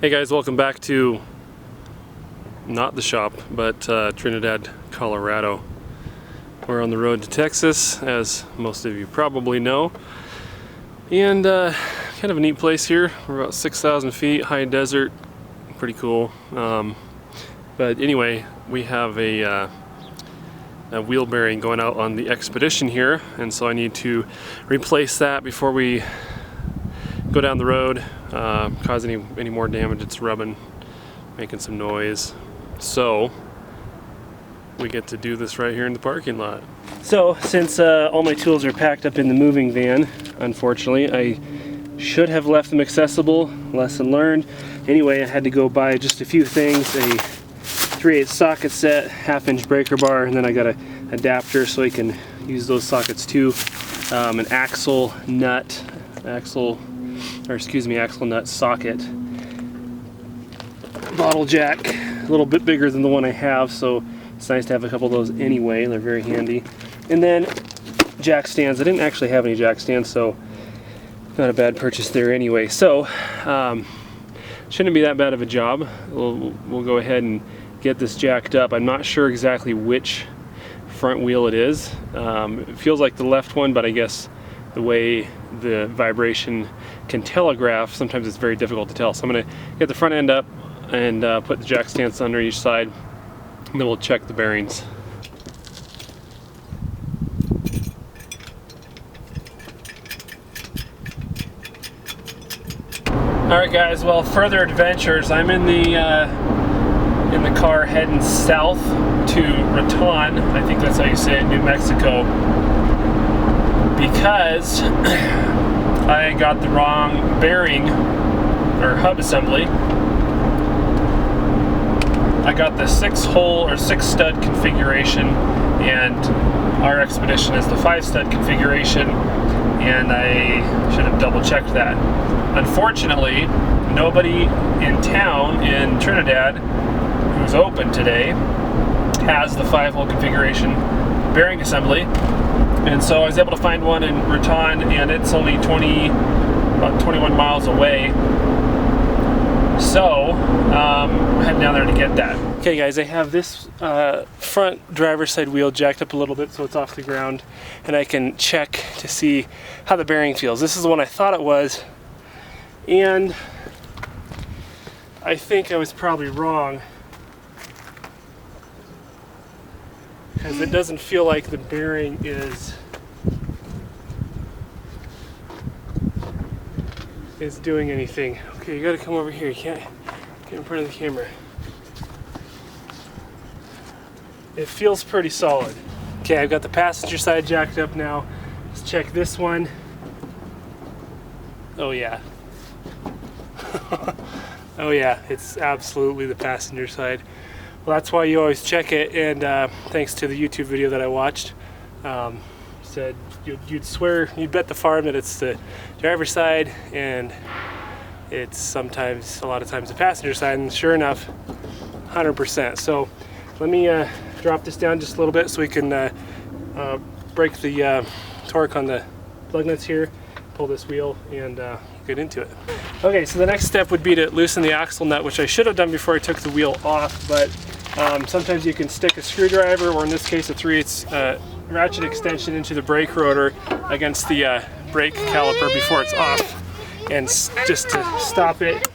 Hey guys, welcome back to not the shop, but Trinidad, Colorado. We're on the road to Texas, as most of you probably know, and kind of a neat place here. We're about 6,000 feet, high desert, pretty cool. But anyway, we have a wheel bearing going out on the expedition here, and so I need to replace that before we go down the road, cause any more damage. It's rubbing, making some noise. So we get to do this right here in the parking lot. So since all my tools are packed up in the moving van, unfortunately, I should have left them accessible. Lesson learned. Anyway, I had to go buy just a few things: a 3/8 socket set, 1/2-inch breaker bar, and then I got an adapter so I can use those sockets too. An axle nut socket, bottle jack, a little bit bigger than the one I have, so it's nice to have a couple of those anyway. They're very handy. And then jack stands. I didn't actually have any jack stands, so not a bad purchase there anyway. So shouldn't be that bad of a job. We'll go ahead and get this jacked up. I'm not sure exactly which front wheel it is. It feels like the left one, but I guess the way the vibration can telegraph, sometimes it's very difficult to tell. So I'm going to get the front end up and put the jack stands under each side, and then we'll check the bearings. Alright guys, well, further adventures. I'm in the car heading south to Raton, I think that's how you say it, New Mexico, because I got the wrong bearing or hub assembly. I got the 6-hole or 6-stud configuration, and our expedition is the 5-stud configuration, and I should have double checked that. Unfortunately, nobody in town in Trinidad who's open today has the 5-hole configuration bearing assembly, and so I was able to find one in Raton, and it's only about 21 miles away. So I'm heading down there to get that. Okay guys, I have this front driver's side wheel jacked up a little bit so it's off the ground, and I can check to see how the bearing feels. This is the one I thought it was, and I think I was probably wrong, because it doesn't feel like the bearing is doing anything. Okay, you gotta come over here. You can't get in front of the camera. It feels pretty solid. Okay, I've got the passenger side jacked up now. Let's check this one. Oh yeah. Oh yeah, it's absolutely the passenger side. Well, that's why you always check it, and thanks to the YouTube video that I watched, said you'd bet the farm that it's the driver's side, and it's a lot of times the passenger side, and sure enough, 100%. So let me drop this down just a little bit so we can break the torque on the plug nuts here, pull this wheel, and get into it. Okay, so the next step would be to loosen the axle nut, which I should have done before I took the wheel off, but sometimes you can stick a screwdriver, or in this case a 3/8 ratchet extension, into the brake rotor against the brake caliper before it's off, and just to stop it,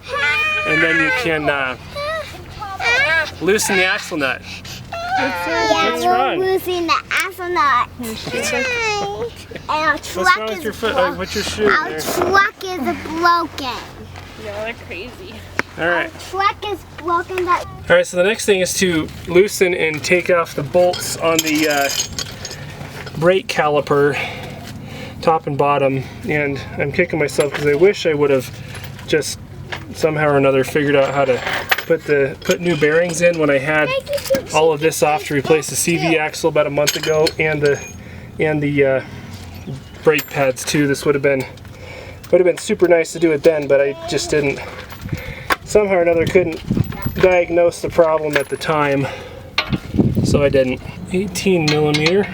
and then you can loosen the axle nut. What's wrong? Losing the axle nut. And our truck is broken. What's your shoe Our truck is broken. Y'all are crazy. All right. Our truck is broken. All right. So the next thing is to loosen and take off the bolts on the brake caliper, top and bottom. And I'm kicking myself because I wish I would have just somehow or another figured out how to put new bearings in when I had all of this off to replace the CV axle about a month ago, and the brake pads too. This would have been super nice to do it then, but I just didn't. Somehow or another couldn't diagnose the problem at the time, so I didn't. 18 millimeter.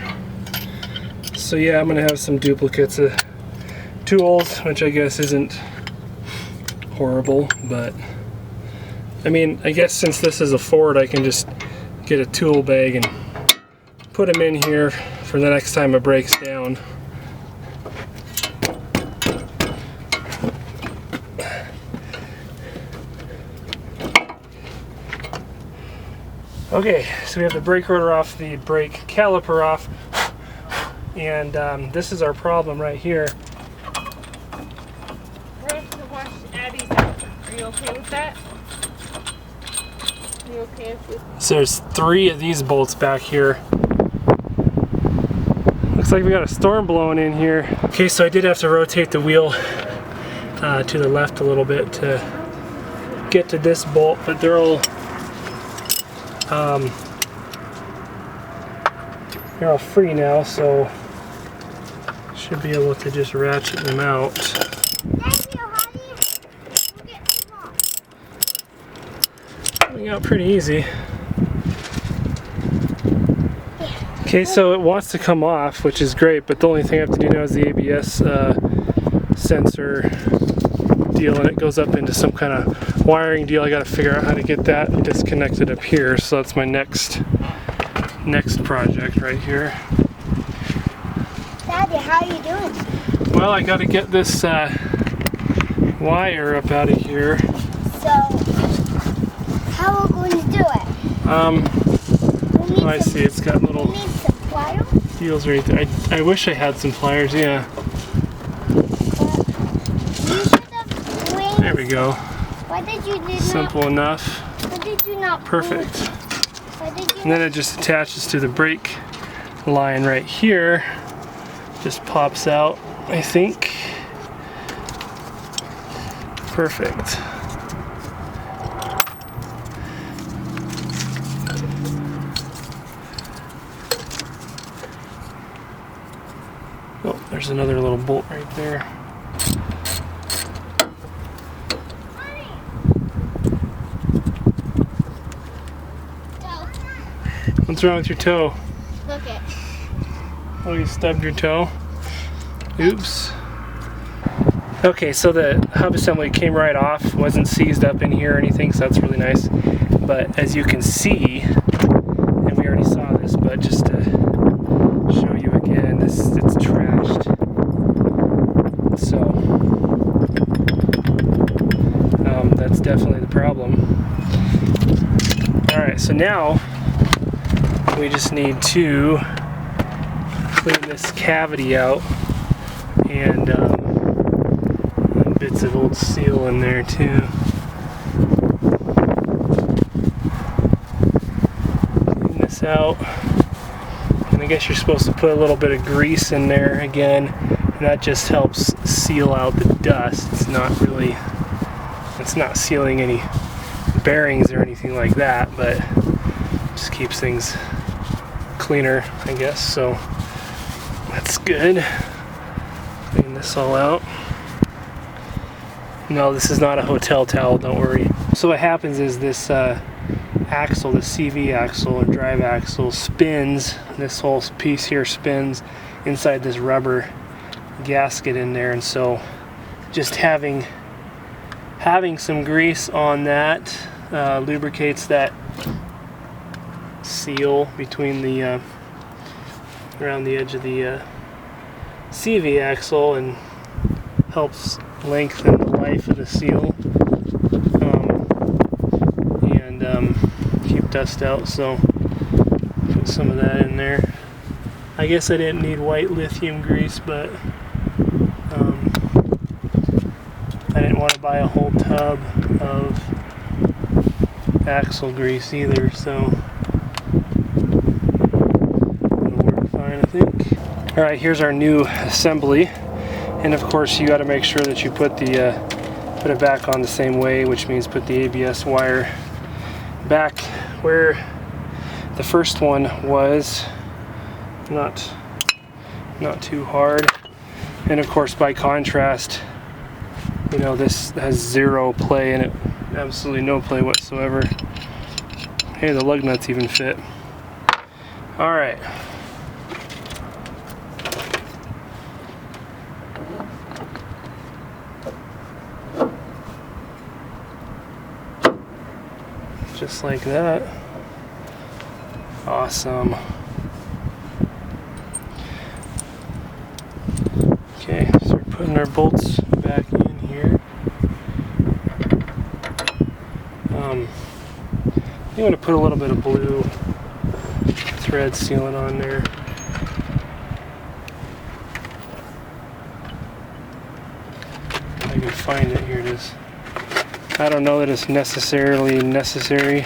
So yeah, I'm gonna have some duplicates of tools, which I guess isn't horrible, but I mean, I guess since this is a Ford, I can just get a tool bag and put them in here for the next time it breaks down. Okay, so we have the brake rotor off, the brake caliper off, and this is our problem right here. We're going to wash Addie's out. Are you okay with that? Are you okay with this? So there's 3 of these bolts back here. Looks like we got a storm blowing in here. Okay, so I did have to rotate the wheel to the left a little bit to get to this bolt, but they're all free now, so should be able to just ratchet them out. Coming out pretty easy. Okay, so it wants to come off, which is great, but the only thing I have to do now is the ABS sensor deal, and it goes up into some kind of wiring deal. I got to figure out how to get that disconnected up here, so that's my next project right here. Daddy, how are you doing? Well, I got to get this wire up out of here. So, how are we going to do it? I see it's got little We need some pliers. deals right there. I wish I had some pliers, yeah. There we go. Why did you do Simple enough. Why did you not? Perfect. Why did you And then it just attaches to the brake line right here. Just pops out, I think. Perfect. Oh, there's another little bolt right there. What's wrong with your toe? Look it. Oh, you stubbed your toe? Oops. Okay, so the hub assembly came right off, wasn't seized up in here or anything, so that's really nice. But as you can see, and we already saw this, but just to show you again, it's trashed. So that's definitely the problem. Alright, so now we just need to clean this cavity out, and bits of old steel in there too. Clean this out, and I guess you're supposed to put a little bit of grease in there again, and that just helps seal out the dust. It's not sealing any bearings or anything like that, but just keeps things cleaner, I guess, so that's good. Clean this all out. No, this is not a hotel towel, don't worry. So what happens is this axle, the CV axle or drive axle, spins. This whole piece here spins inside this rubber gasket in there, and so just having some grease on that lubricates that seal between the around the edge of the CV axle, and helps lengthen the life of the seal and keep dust out. So put some of that in there. I guess I didn't need white lithium grease, but I didn't want to buy a whole tub of axle grease either, so it'll work fine, I think. Alright, here's our new assembly, and of course you got to make sure that you put it back on the same way, which means put the ABS wire back where the first one was, not too hard. And of course, by contrast, you know, this has zero play in it, absolutely no play whatsoever. Hey, the lug nuts even fit. All right. just like that. Awesome. Okay, so we're putting our bolts back in here. You want to put a little bit of blue thread sealant on there. If I can find it, here it is. I don't know that it's necessarily necessary.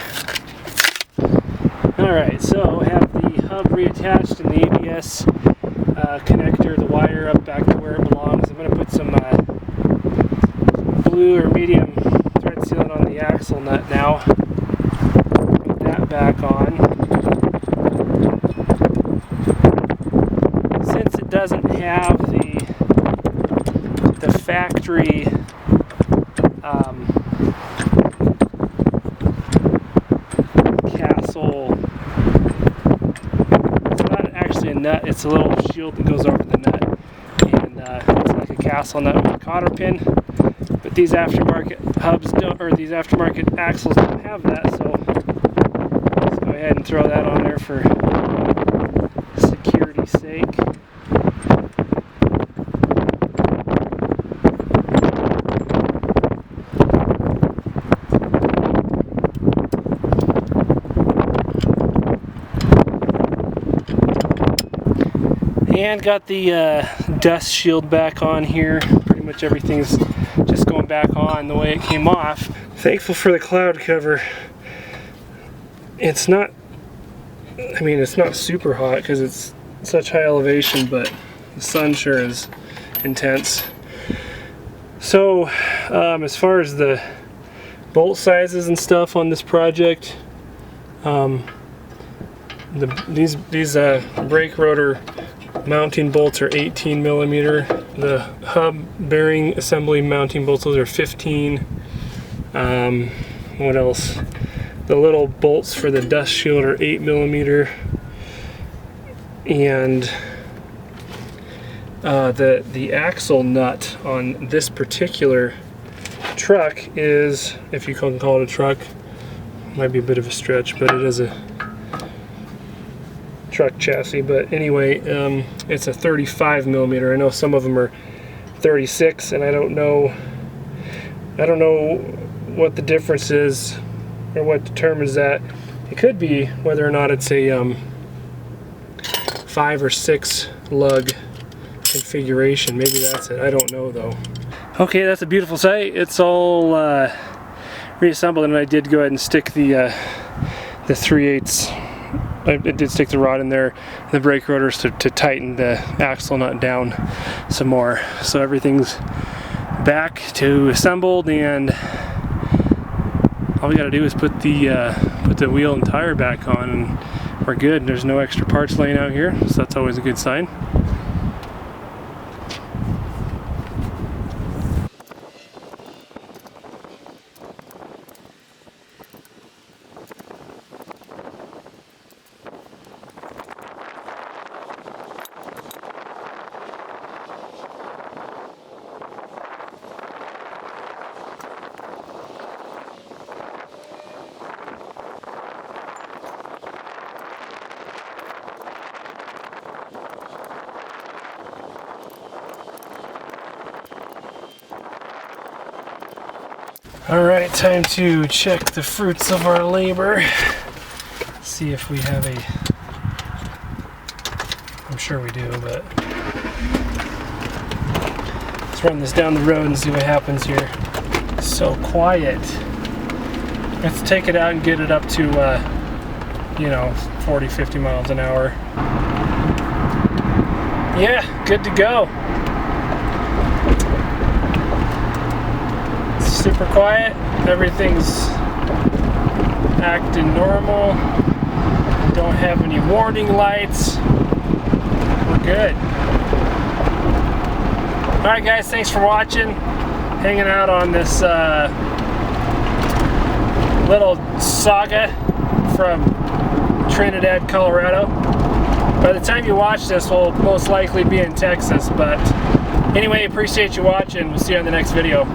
Alright, so have the hub reattached and the ABS connector, the wire up back to where it belongs. I'm going to put some blue or medium thread sealant on the axle nut now. Put that back on. Since it doesn't have the factory castle, it's not actually a nut, it's a little shield that goes over the nut, and it's like a castle nut with a cotter pin, but these aftermarket hubs don't, or these aftermarket axles don't have that, so let's go ahead and throw that on there for security's sake. And got the dust shield back on here. Pretty much everything's just going back on the way it came off. Thankful for the cloud cover. It's not, I mean, it's not super hot because it's such high elevation, but the sun sure is intense. So as far as the bolt sizes and stuff on this project, these brake rotor mounting bolts are 18 millimeter. The hub bearing assembly mounting bolts, those are 15. What else? The little bolts for the dust shield are 8 millimeter. And the axle nut on this particular truck is, if you can call it a truck, might be a bit of a stretch, but it is a truck chassis. But anyway, it's a 35 millimeter. I know some of them are 36, and I don't know what the difference is or what determines that. It could be whether or not it's a 5 or 6 lug configuration. Maybe that's it. I don't know though. Okay, that's a beautiful sight. It's all reassembled, and I did go ahead and stick the 3/8. I did stick the rod in there, the brake rotors, to tighten the axle nut down some more. So everything's back to assembled, and all we got to do is put the wheel and tire back on, and we're good. There's no extra parts laying out here, so that's always a good sign. Alright, time to check the fruits of our labor. See if we have a... I'm sure we do, but... let's run this down the road and see what happens here. So quiet. Let's take it out and get it up to, you know, 40, 50 miles an hour. Yeah, good to go. Super quiet, everything's acting normal, don't have any warning lights, we're good. Alright guys, thanks for watching, hanging out on this little saga from Trinidad, Colorado. By the time you watch this, we'll most likely be in Texas, but anyway, appreciate you watching, we'll see you on the next video.